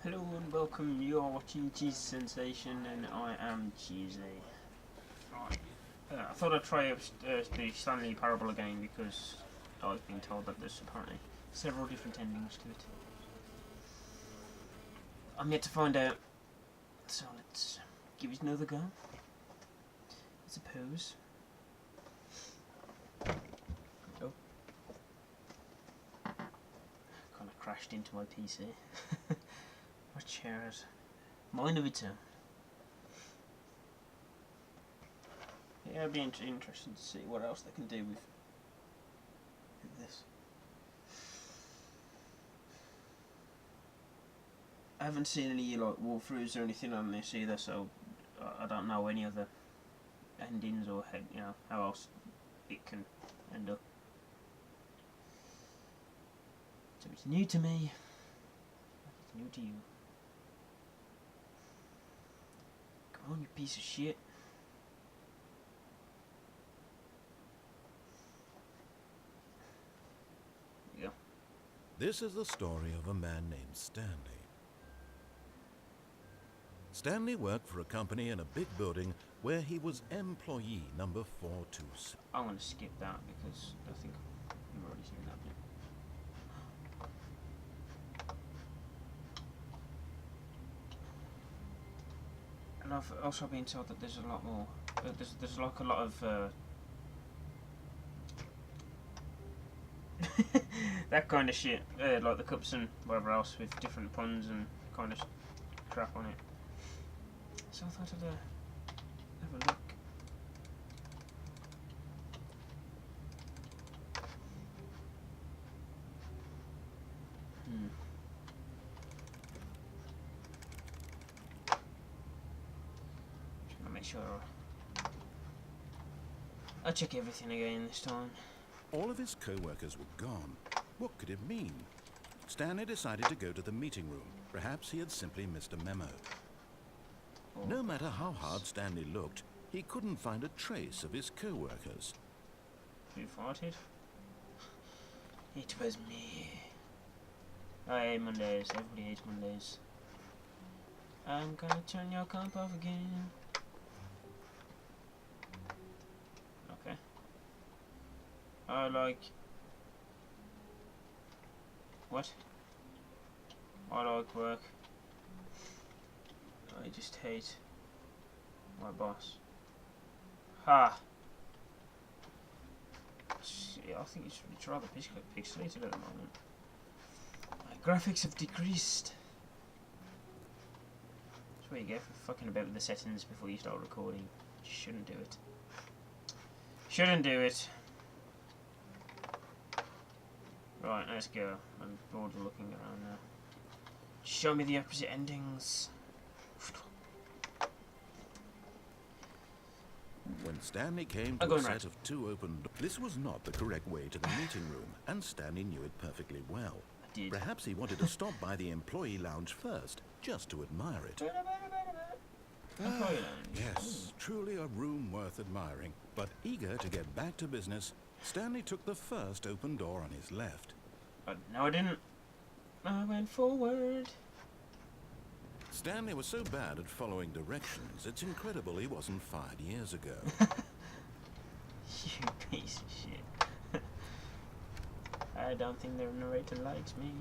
Hello and welcome, you are watching Cheese Sensation and I am Cheesy. Right. I thought I'd try the Stanley Parable again because I've been told that there's apparently several different endings to it. I'm yet to find out, so let's give it another go, I suppose. Oh. Kind of crashed into my PC. My chair has mind of its own. Yeah, it'd be interesting to see what else they can do with this. I haven't seen any like walkthroughs or anything on this either, so I don't know any other endings or how else it can end up. So it's new to me. It's new to you. Come on, you piece of shit. There you go. This is the story of a man named Stanley. Stanley worked for a company in a big building where he was employee number 426. I'm going to skip that because I think you've already seen that bit. And I've also been told that there's a lot more. There's like a lot of that kind of shit, like the cups and whatever else with different puns and kind of crap on it. So I thought I'd have a look. Trying to make sure I check everything again this time. All of his co-workers were gone. What could it mean? Stanley decided to go to the meeting room. Perhaps he had simply missed a memo. Oh, No matter how hard Stanley looked, he couldn't find a trace of his co-workers. Who farted? It was me. I hate Mondays. Everybody hates Mondays. I'm gonna turn your comp off again. Okay. I like... What? I like work. I just hate my boss. Ha! Yeah, I think it's rather pixelated at the moment. My graphics have decreased. That's what you get for fucking about with the settings before you start recording. You shouldn't do it. Shouldn't do it. Right, let's go. I'm bored of looking around now. Show me the opposite endings. When Stanley came to a set of two open doors, this was not the correct way to the meeting room, and Stanley knew it perfectly well. I did. Perhaps he wanted to stop by the employee lounge first, just to admire it. Yes, truly a room worth admiring. But eager to get back to business, Stanley took the first open door on his left. No, I didn't. I went forward. Stanley was so bad at following directions, it's incredible he wasn't fired years ago. You piece of shit. I don't think the narrator likes me.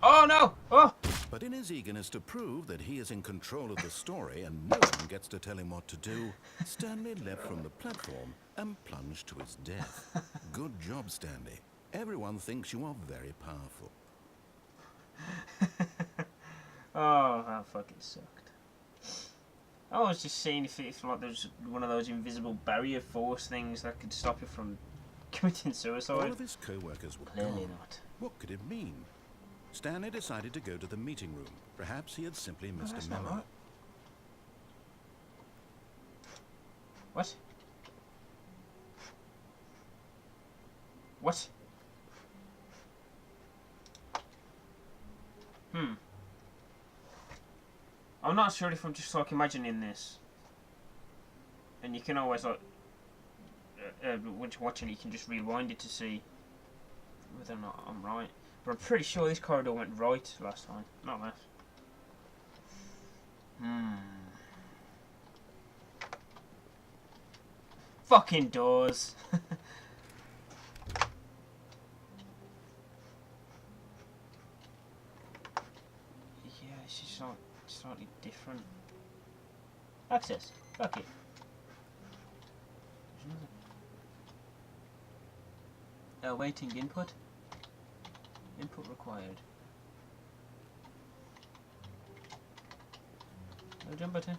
Oh no! Oh! But in his eagerness to prove that he is in control of the story and no one gets to tell him what to do, Stanley leapt from the platform and plunged to his death. Good job, Stanley. Everyone thinks you are very powerful. Oh, that fucking sucked. I was just seeing if like there's one of those invisible barrier force things that could stop you from committing suicide. All of his co-workers were Clearly gone. not. What could it mean? Stanley decided to go to the meeting room. Perhaps he had simply missed a memo. Right. What? What? I'm not sure if I'm just like imagining this. And you can always like once you're watching it, you can just rewind it to see whether or not I'm right. But I'm pretty sure this corridor went right last time. Not left. Fucking doors. Yeah, it's just like slightly different. Access. Fuck it. Awaiting input. Input required. No jump button.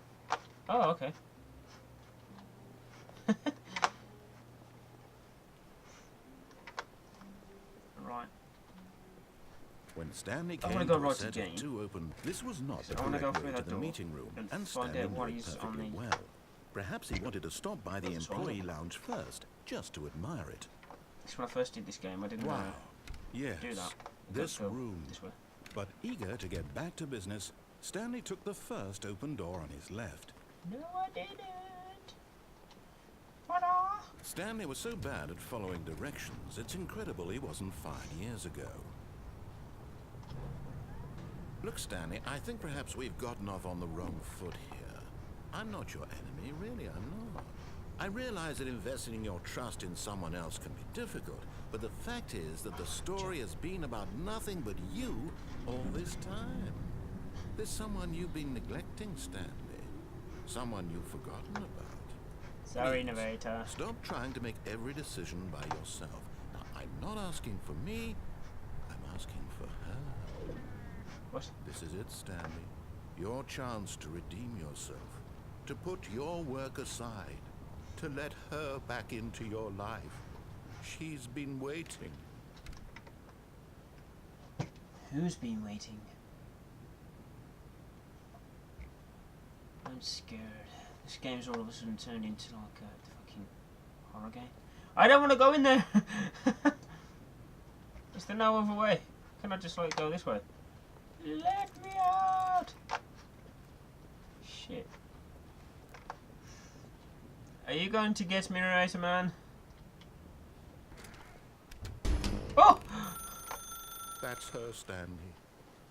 Oh, okay. Right. When Stanley I came wanna go to a right set again. of two open, this was not the I wanna go correct through way to that the door meeting room, and and find Stanley out what knew it is on perfectly the- well. Perhaps he wanted to stop by the What's on employee it? lounge first, just to admire it. This is when I first did this game. I didn't Wow. know Yes, do that. this Go room. this way. But eager to get back to business, Stanley took the first open door on his left. No, I didn't. Ta-da! Stanley was so bad at following directions, it's incredible he wasn't 5 years ago. Look, Stanley, I think perhaps we've gotten off on the wrong foot here. I'm not your enemy, really, I'm not. I realize that investing your trust in someone else can be difficult, but the fact is that the story has been about nothing but you all this time. There's someone you've been neglecting, Stanley. Someone you've forgotten about. Sorry, Please, narrator. Stop trying to make every decision by yourself. Now, I'm not asking for me, I'm asking for her. What? This is it, Stanley. Your chance to redeem yourself. To put your work aside. To let her back into your life. She's been waiting. Who's been waiting? I'm scared. This game's all of a sudden turned into like a fucking horror game. I don't want to go in there! Is there no other way? Can I just like go this way? Let me out! Shit. Are you going to get me, narrator man? Oh! That's her, Stanley.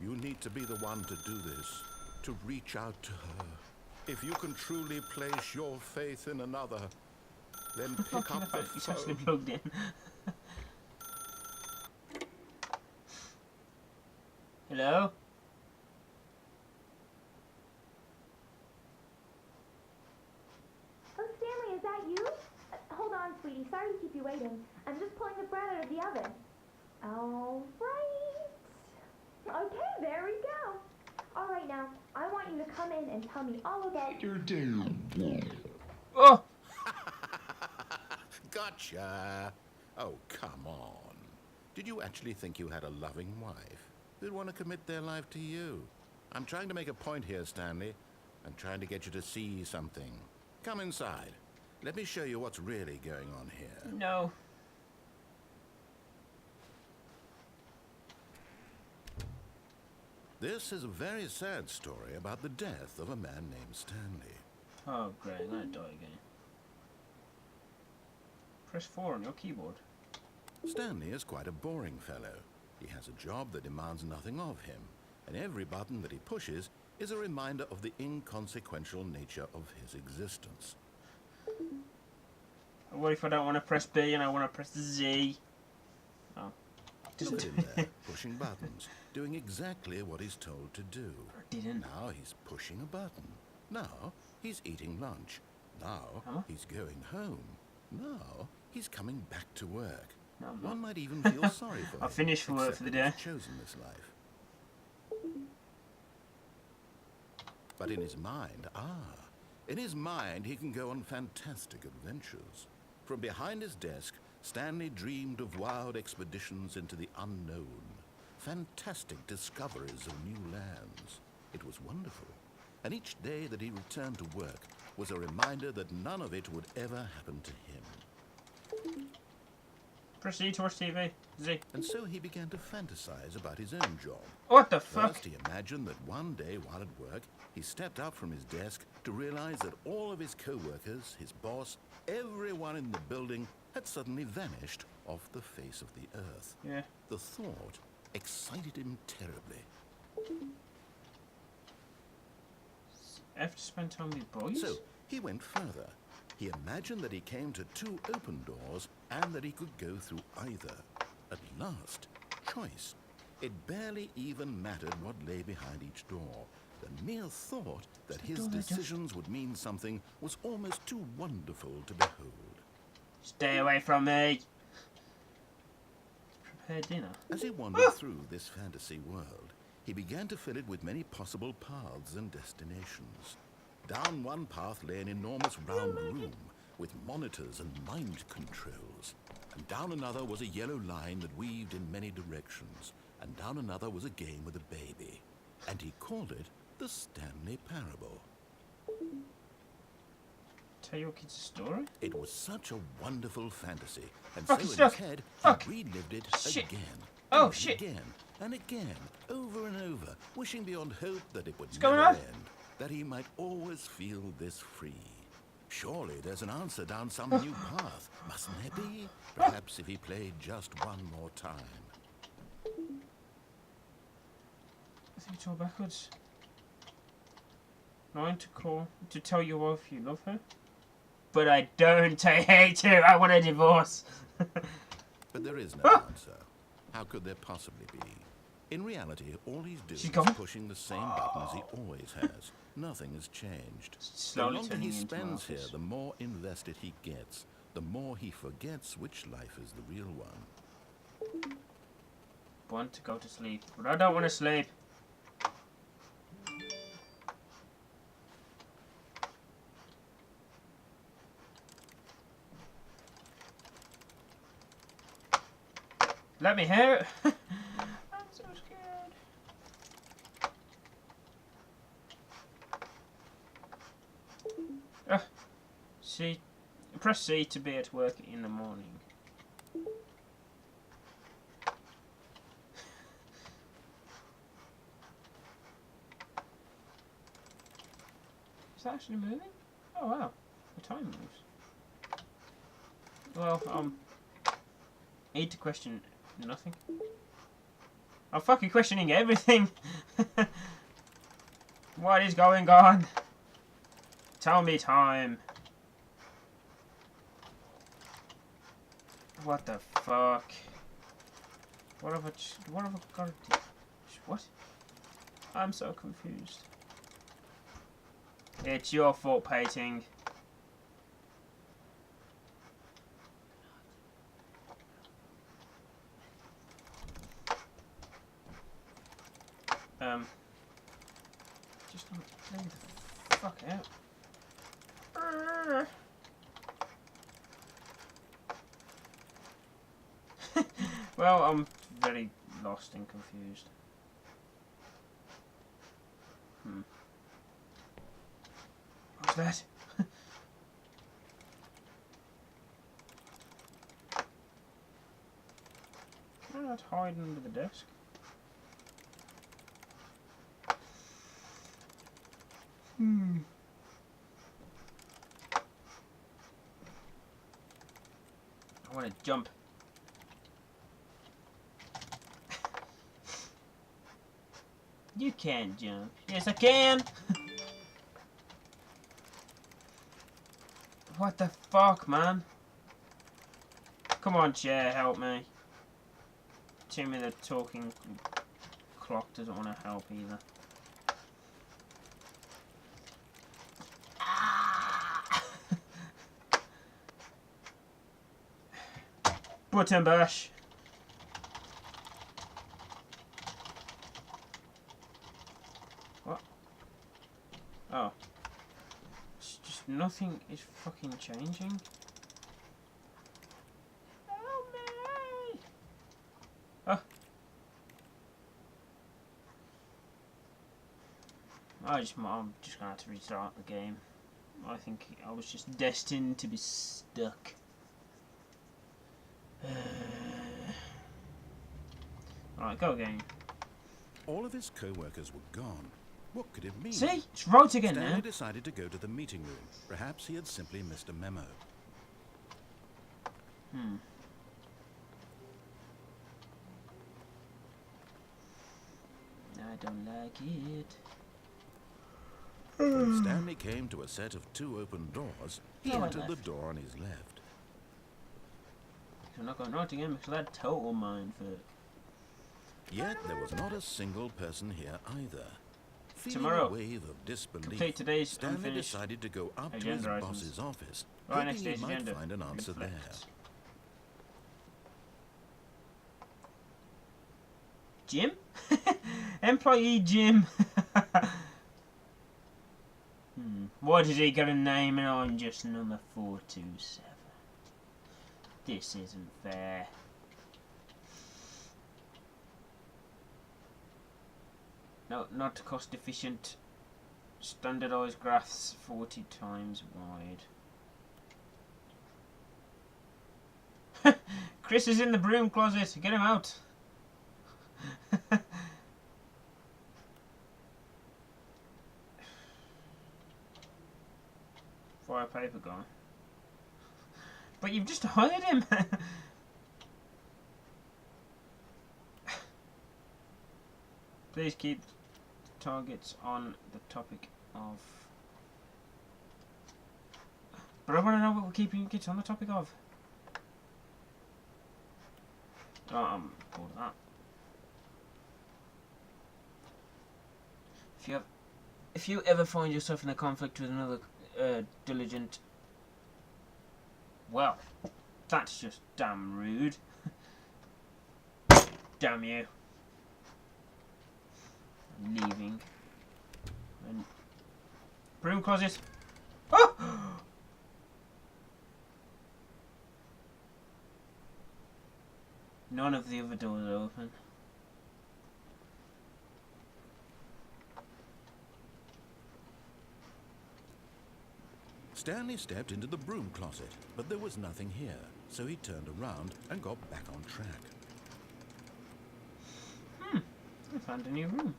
You need to be the one to do this. To reach out to her. If you can truly place your faith in another, then pick up the It's actually phone. plugged in. Hello? Oh, Stanley, is that you? Hold on, sweetie. Sorry to keep you waiting. I'm just pulling the bread out of the oven. All right. Okay, there we go. All right, now, I want you to come in and tell me all about your day. Oh! Gotcha. Oh, come on. Did you actually think you had a loving wife who'd want to commit their life to you? I'm trying to make a point here, Stanley. I'm trying to get you to see something. Come inside. Let me show you what's really going on here. No. This is a very sad story about the death of a man named Stanley. Oh, great. I'm gonna die again. Press 4 on your keyboard. Stanley is quite a boring fellow. He has a job that demands nothing of him, and every button that he pushes is a reminder of the inconsequential nature of his existence. What if I don't want to press B and I want to press Z? Oh. Look at him there, pushing buttons, doing exactly what he's told to do. I didn't. Now he's pushing a button. Now he's eating lunch. Now he's going home. Now he's coming back to work. No, I'm One not. might even feel sorry for him. I finished for work except for the that day. he's chosen this life. But in his mind, in his mind he can go on fantastic adventures. From behind his desk, Stanley dreamed of wild expeditions into the unknown, fantastic discoveries of new lands. It was wonderful, and each day that he returned to work was a reminder that none of it would ever happen to him. Press Z to watch TV. Z. And so he began to fantasize about his own job. What the fuck? First, he imagined that one day while at work, he stepped up from his desk to realize that all of his co-workers, his boss, everyone in the building had suddenly vanished off the face of the earth. Yeah. The thought excited him terribly. F to spend time with boys? So he went further. He imagined that he came to 2 open doors and that he could go through either. At last, choice. It barely even mattered what lay behind each door. The mere thought that his decisions would mean something was almost too wonderful to behold. Stay away from me! Prepare dinner. As he wandered through this fantasy world, he began to fill it with many possible paths and destinations. Down one path lay an enormous round room with monitors and mind controls. And down another was a yellow line that weaved in many directions. And down another was a game with a baby. And he called it the Stanley Parable. Tell your kids a story? It was such a wonderful fantasy, and Fuck, so he's in stuck. his head, Fuck. he relived it Shit. again. Oh, and shit. Again and again, over and over, wishing beyond hope that it would going never on? end, that he might always feel this free. Surely there's an answer down some new path, mustn't there be? Perhaps if he played just one more time. I think it's all backwards. 9 to tell your wife you love her. But I don't, I hate her, I want a divorce. But there is no answer. How could there possibly be? In reality, all he's doing She's is gone? pushing the same buttons he always has. Nothing has changed. The Slowly longer turning he into spends here, Marcus. the more invested he gets. The more he forgets which life is the real one. Want to go to sleep, but I don't want to sleep. Let me hear it. I'm so scared. C. Press C to be at work in the morning. Is that actually moving? Oh wow, the time moves. Well, need to question nothing. I'm fucking questioning everything. What is going on? Tell me time. What the fuck? What have I got to do? What? I'm so confused. It's your fault, painting. Just play the fuck out. Well, I'm very lost and confused. What's that? Can I not hide under the desk? I want to jump. You can't jump. Yes, I can. What the fuck, man? Come on, chair, help me. Timmy, the talking clock doesn't want to help either. Button bash. What? Oh. It's just nothing is fucking changing. Help me! Oh. I'm just gonna have to restart the game. I think I was just destined to be stuck. Alright, go again. All of his co-workers were gone. What could it mean? See? It's right again Stanley now. decided to go to the meeting room. Perhaps he had simply missed a memo. don't like it. When Stanley came to a set of 2 open doors, he Oh, entered the left. door on his left. I'm not going right again because that total mindfuck. Yet there was not a single person here either. Feeling Tomorrow, a wave of disbelief, complete today's Stanley unfinished decided to go up to his agenda items. boss's office, Right next hoping to he his might agenda. find an answer there. Reflect. Jim? Employee Jim. Why does he get a name and I'm just number 427? This isn't fair. No, not cost efficient. Standardized graphs 40 times wide. Chris is in the broom closet. Get him out. Fire paper guy. But you've just hired him. Please keep targets on the topic of. But I want to know what we're keeping kids on the topic of. Oh, I'm bored of that. If you ever find yourself in a conflict with another diligent, well, that's just damn rude. Damn you. I'm leaving. And broom closet. Oh! None of the other doors are open. Stanley stepped into the broom closet, but there was nothing here, so he turned around and got back on track. I found a new room.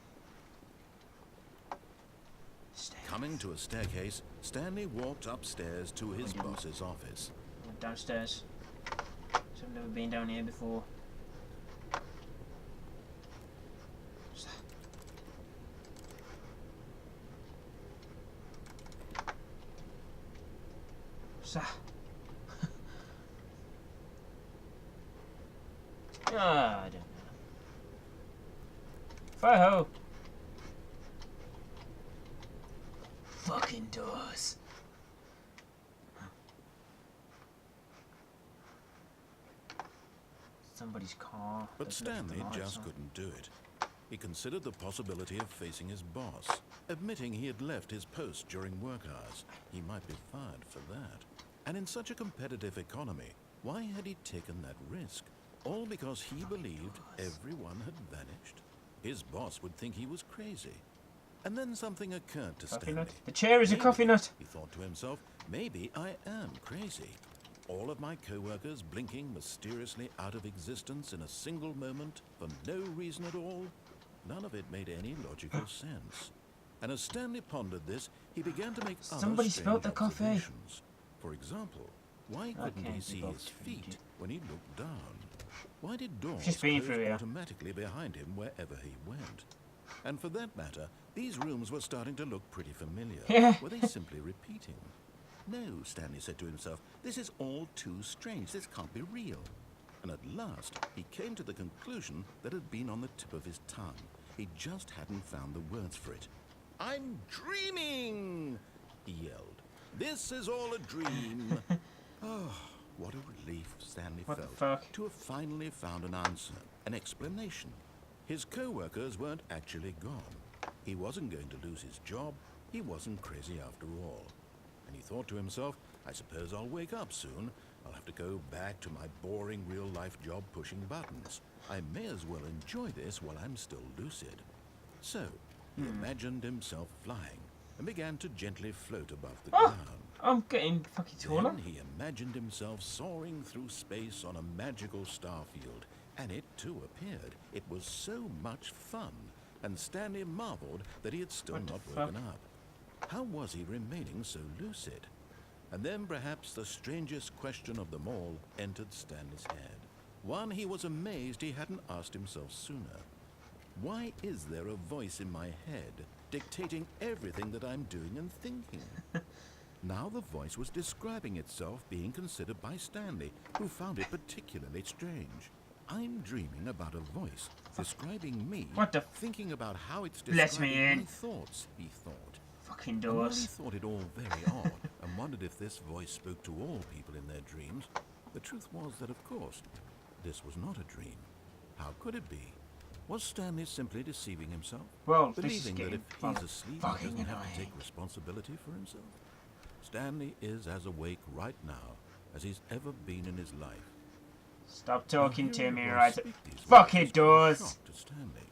Coming to a staircase, Stanley walked upstairs to his boss's office. Went downstairs. So I've never been down here before. So. I don't know. Fire-ho! Fucking doors. Somebody's car. But that's left Stanley the lights just on. couldn't do it. He considered the possibility of facing his boss, admitting he had left his post during work hours. He might be fired for that. And in such a competitive economy, why had he taken that risk? All because he believed everyone had vanished? His boss would think he was crazy. And then something occurred to Coffee Stanley. nut. The chair is a coffee nut. He thought to himself, maybe I am crazy. All of my co-workers blinking mysteriously out of existence in a single moment for no reason at all. None of it made any logical sense. And as Stanley pondered this, he began to make Somebody other spilled strange the coffee. observations. For example, why couldn't can't he be see bothered his to read feet it. when he looked down? Why did doors Just been close through here. automatically behind him wherever he went? And for that matter, these rooms were starting to look pretty familiar. Yeah. Were they simply repeating? No, Stanley said to himself, this is all too strange. This can't be real. And at last, he came to the conclusion that had been on the tip of his tongue. He just hadn't found the words for it. I'm dreaming, he yelled. This is all a dream. Oh, what a relief Stanley What the felt fuck? to have finally found an answer, an explanation. His co-workers weren't actually gone. He wasn't going to lose his job. He wasn't crazy after all. And he thought to himself, I suppose I'll wake up soon. I'll have to go back to my boring real-life job pushing buttons. I may as well enjoy this while I'm still lucid. So, he imagined himself flying and began to gently float above the Oh! ground. I'm getting fucking taller. Then he imagined himself soaring through space on a magical star field, and it too appeared. It was so much fun, and Stanley marveled that he had still What the not fuck? woken up. How was he remaining so lucid? And then perhaps the strangest question of them all entered Stanley's head. One he was amazed he hadn't asked himself sooner. Why is there a voice in my head dictating everything that I'm doing and thinking? Now the voice was describing itself being considered by Stanley, who found it particularly strange. I'm dreaming about a voice describing me, What the thinking about how it's Let me describing in. my thoughts, he thought. Fucking And while he doors. thought it all very odd and wondered if this voice spoke to all people in their dreams, the truth was that, of course, this was not a dream. How could it be? Was Stanley simply deceiving himself? Well, this is Believing that getting if he's asleep, he fucking doesn't have to annoying. take responsibility for himself? Stanley is as awake right now as he's ever been in his life. Stop talking to Hearing me a voice right. speak these Fuck words it, was a doors. shock to Stanley.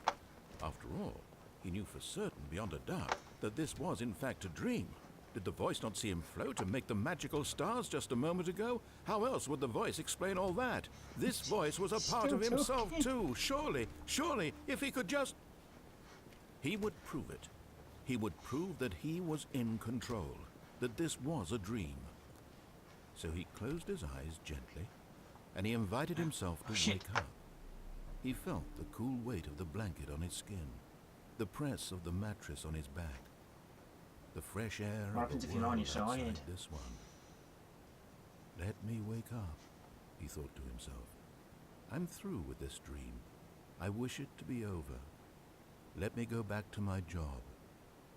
After all, he knew for certain, beyond a doubt, that this was in fact a dream. Did the voice not see him float and make the magical stars just a moment ago? How else would the voice explain all that? This voice was a part Still of himself talking. too. Surely, if he could just... He would prove it. He would prove that he was in control, that this was a dream. So he closed his eyes gently, and he invited himself to wake up. He felt the cool weight of the blanket on his skin, the press of the mattress on his back, the fresh air What of happens the if you're on world your outside side? this one. Let me wake up, he thought to himself. I'm through with this dream. I wish it to be over. Let me go back to my job.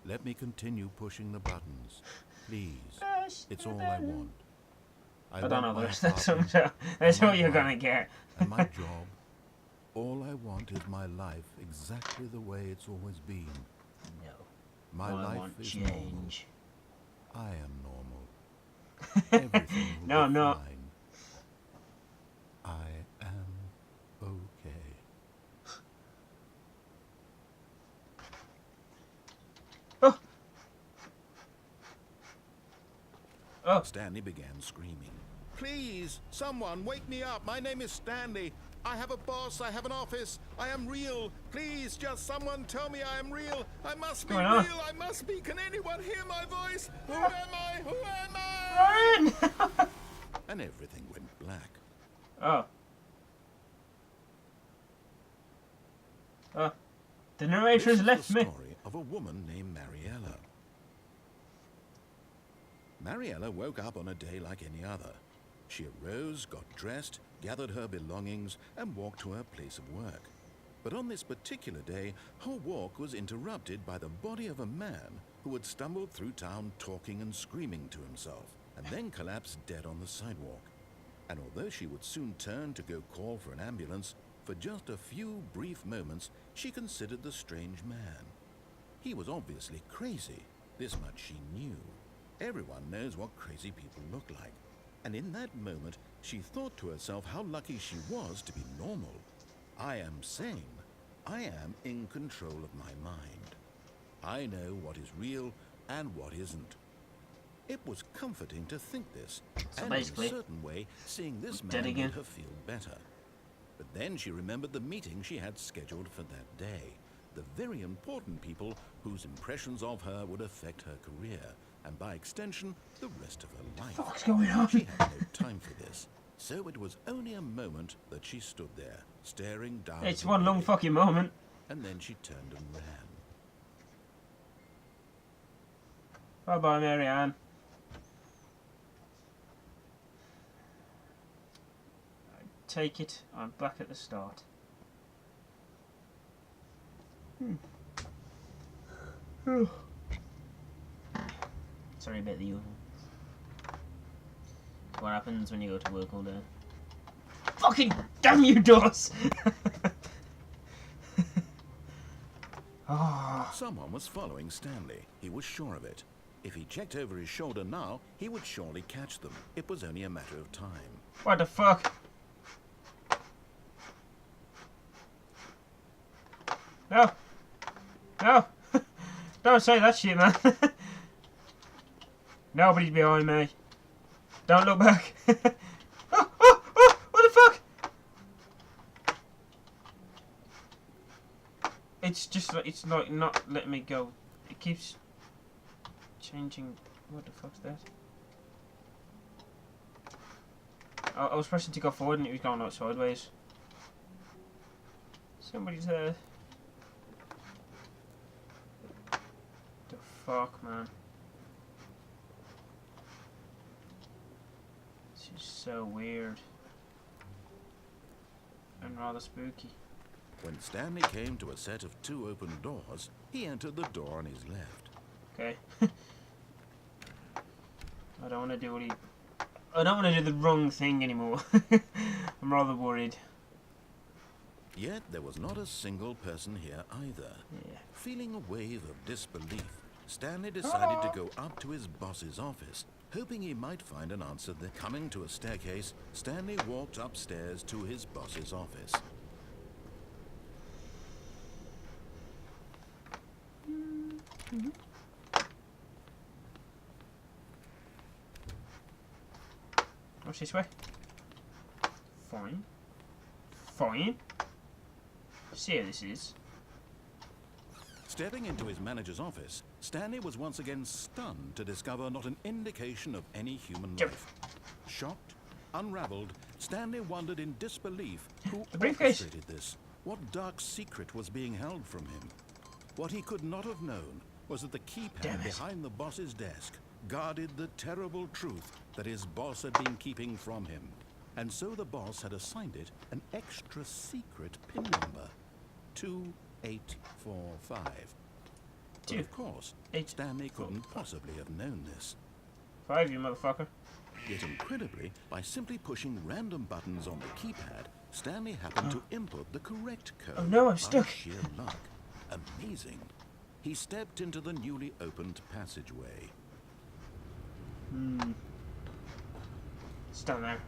Let me continue pushing the buttons. Please. It's all I want. I don't know want the my rest of the apartment song. That's and all my you're wife gonna get. and my job. All I want is my life exactly the way it's always been. No. My All I life want is change. normal. I am normal. Everything will No, be no. fine. I am okay. Oh. Oh. Stanley began screaming. Please, someone, wake me up. My name is Stanley. I have a boss. I have an office. I am real. Please, just someone tell me I am real. I must be What's going on? real. I must be. Can anyone hear my voice? Who am I? Who am I? Run! And everything went black. Oh. Oh. The narrator This has is left the me. story of a woman named Mariella. Mariella woke up on a day like any other. She arose, got dressed, gathered her belongings, and walked to her place of work. But on this particular day, her walk was interrupted by the body of a man who had stumbled through town talking and screaming to himself, and then collapsed dead on the sidewalk. And although she would soon turn to go call for an ambulance, for just a few brief moments she considered the strange man. He was obviously crazy, this much she knew. Everyone knows what crazy people look like. And in that moment, she thought to herself how lucky she was to be normal. I am sane. I am in control of my mind. I know what is real and what isn't. It was comforting to think this, So and in a basically, certain way, seeing this dead man again. made her feel better. But then she remembered the meeting she had scheduled for that day. The very important people whose impressions of her would affect her career, and by extension, the rest of her life. What's going on? She had no time for this, so it was only a moment that she stood there, staring down. It's at the one long building, fucking moment. and then she turned and ran. Bye bye, Marianne. I take it I'm back at the start. Sorry about the usual. What happens when you go to work all day? Fucking damn you, Doss! Ah. Someone was following Stanley. He was sure of it. If he checked over his shoulder now, he would surely catch them. It was only a matter of time. What the fuck? No! No! Don't say that shit, man. Nobody's behind me. Don't look back. Oh, oh, oh! What the fuck? It's just like, it's like not letting me go. It keeps changing. What the fuck's that? I was pressing to go forward and it was going like sideways. Somebody's there. fuck, man? This is so weird. And rather spooky. When Stanley came to a set of 2 open doors, he entered the door on his left. Okay. I don't want to do I don't want to do the wrong thing anymore. I'm rather worried. Yet there was not a single person here either. Yeah. Feeling a wave of disbelief, Stanley decided to go up to his boss's office, hoping he might find an answer there. Coming to a staircase, Stanley walked upstairs to his boss's office. What's this way? Fine. Fine. See how this is. Stepping into his manager's office, Stanley was once again stunned to discover not an indication of any human life. Shocked, unraveled, Stanley wondered in disbelief who The briefcase. orchestrated this. What dark secret was being held from him? What he could not have known was that the keypad behind the boss's desk guarded the terrible truth that his boss had been keeping from him. And so the boss had assigned it an extra secret PIN number, 2845. But of course, Stanley couldn't possibly have known this. 5, you motherfucker. Yet incredibly, by simply pushing random buttons on the keypad, Stanley happened to input the correct code. Oh no, I'm by stuck. sheer luck. Amazing. He stepped into the newly opened passageway. It's down there.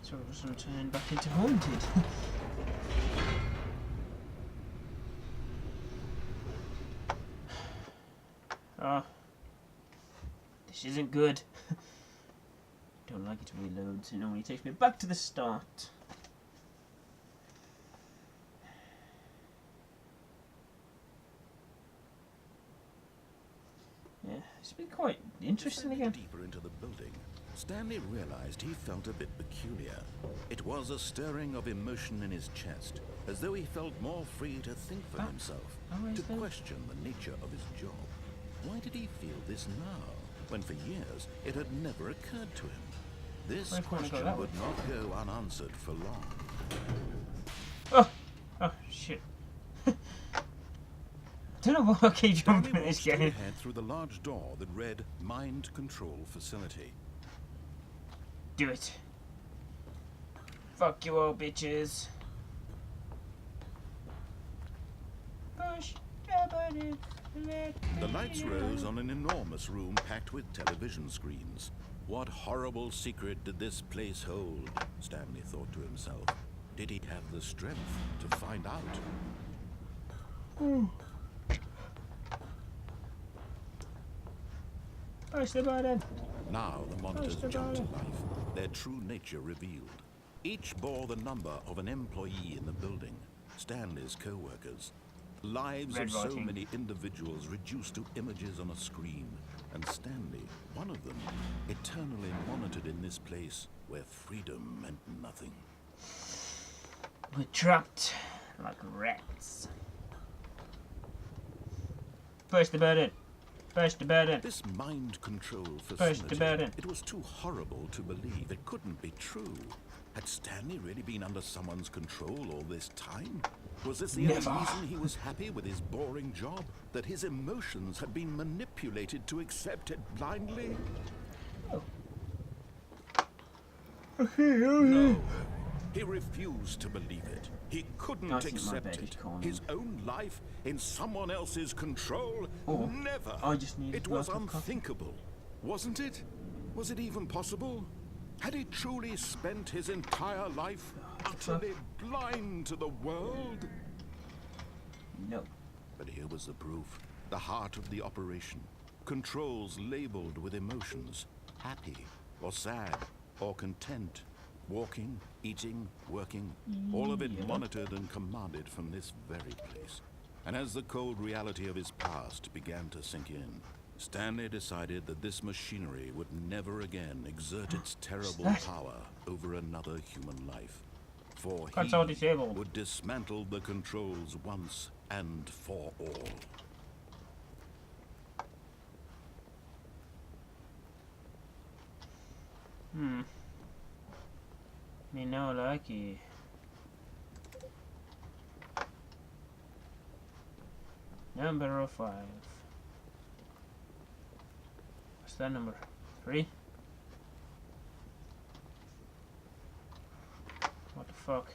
So it doesn't turn back into haunted. Ah, this isn't good. Don't like it reloads. It normally takes me back to the start. Yeah, it's been quite interesting Descending again. deeper into the building, Stanley realized he felt a bit peculiar. It was a stirring of emotion in his chest, as though he felt more free to think for himself, always to does. question the nature of his job. Why did he feel this now, when for years it had never occurred to him? This Why can't I go question that way? would not go unanswered for long. Oh! Oh, shit. I don't know why I keep Stanley jumping at walked this straight game. ahead through the large door that read Mind Control Facility. Do it. Fuck you all, bitches. Push the button. The lights rose on an enormous room packed with television screens. What horrible secret did this place hold? Stanley thought to himself. Did he have the strength to find out? Push the button. Now the monitors the jumped to button. life, their true nature revealed. Each bore the number of an employee in the building, Stanley's co-workers. Lives Red of so writing. many individuals reduced to images on a screen, and Stanley, one of them, eternally monitored in this place where freedom meant nothing. We're trapped like rats. Push the button. Push the button. This mind control the facility, button. it was too horrible to believe. It couldn't be true. Had Stanley really been under someone's control all this time? Was this the Never. only reason he was happy with his boring job? That his emotions had been manipulated to accept it blindly? No. He refused to believe it. He couldn't I think my accept bed is it. calling. His own life in someone else's control? Oh, Never. I just need a It was glass of coffee. unthinkable. Wasn't it? Was it even possible? Had he truly spent his entire life utterly blind to the world? No. But here was the proof. The heart of the operation. Controls labeled with emotions. Happy, or sad, or content. Walking, eating, working. All of it Yeah. monitored and commanded from this very place. And as the cold reality of his past began to sink in, Stanley decided that this machinery would never again exert its terrible that? power over another human life. for Console he disabled. would dismantle the controls once and for all. Me no like it. Number 5. What's that number? 3? What the fuck?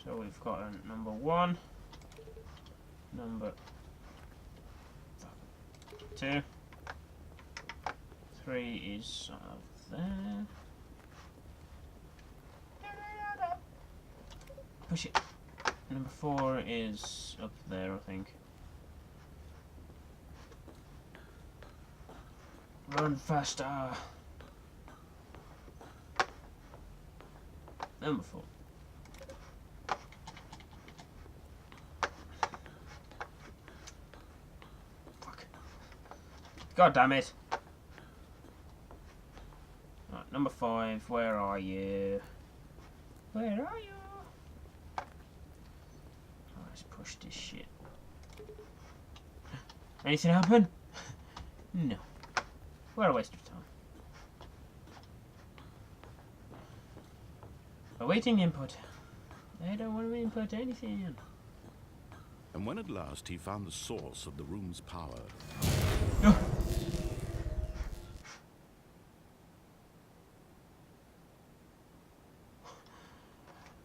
So we've got a number 1, number 2, 3 is up there. Push it. Number 4 is up there, I think. Run faster. Number 4. Fuck. God damn it. Right, number 5, where are you? Where are you? Let's push this shit. Anything happen? No. What a waste of time. Awaiting input. I don't want to input anything. And when at last he found the source of the room's power,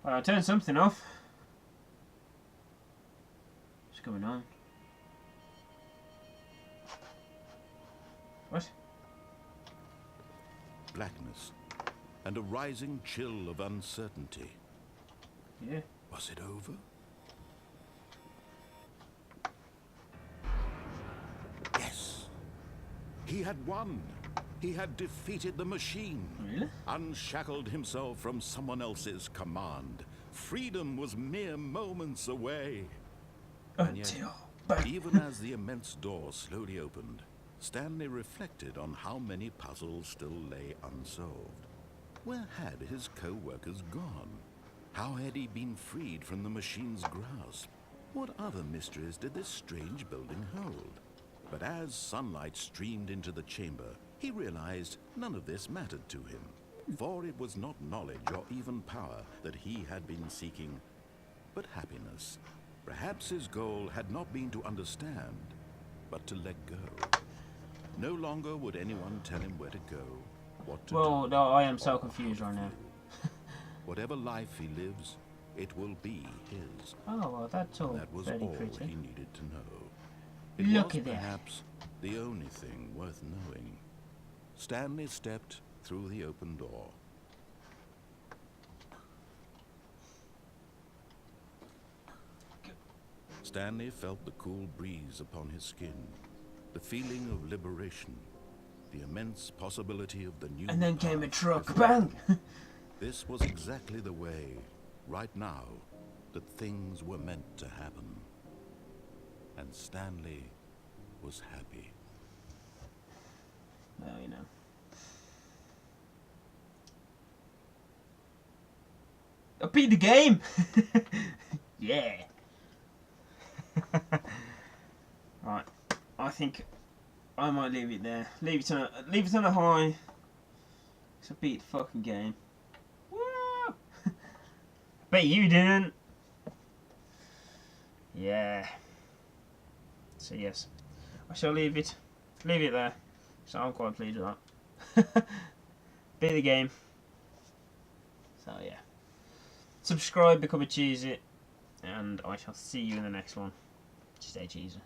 Well, I turned something off. What's going on? What? blackness and a rising chill of uncertainty. Yeah. Was it over? Yes. He had won. He had defeated the machine. Really? Unshackled himself from someone else's command. Freedom was mere moments away. And yet, even as the immense door slowly opened, Stanley reflected on how many puzzles still lay unsolved. Where had his co-workers gone? How had he been freed from the machine's grasp? What other mysteries did this strange building hold? But as sunlight streamed into the chamber, he realized none of this mattered to him. For it was not knowledge or even power that he had been seeking, but happiness. Perhaps his goal had not been to understand, but to let go. No longer would anyone tell him where to go, what to do. Well, no, I am so confused right now. Whatever life he lives, it will be his. Oh, well, that's all That was very all pretty. he needed to know. It Look was at that. perhaps the only thing worth knowing. Stanley stepped through the open door. Stanley felt the cool breeze upon his skin, the feeling of liberation, the immense possibility of the new And then came a path truck. before Bang! him. This was exactly the way, right now, that things were meant to happen. And Stanley was happy. Well, you know. I beat the game! Yeah! Right. I think I might leave it there. Leave it on a high. So I beat the fucking game. Woo! Bet you didn't. Yeah. So yes, I shall leave it there. So I'm quite pleased with that. Beat the game. So yeah. Subscribe, become a cheesy, and I shall see you in the next one. Stay cheesy.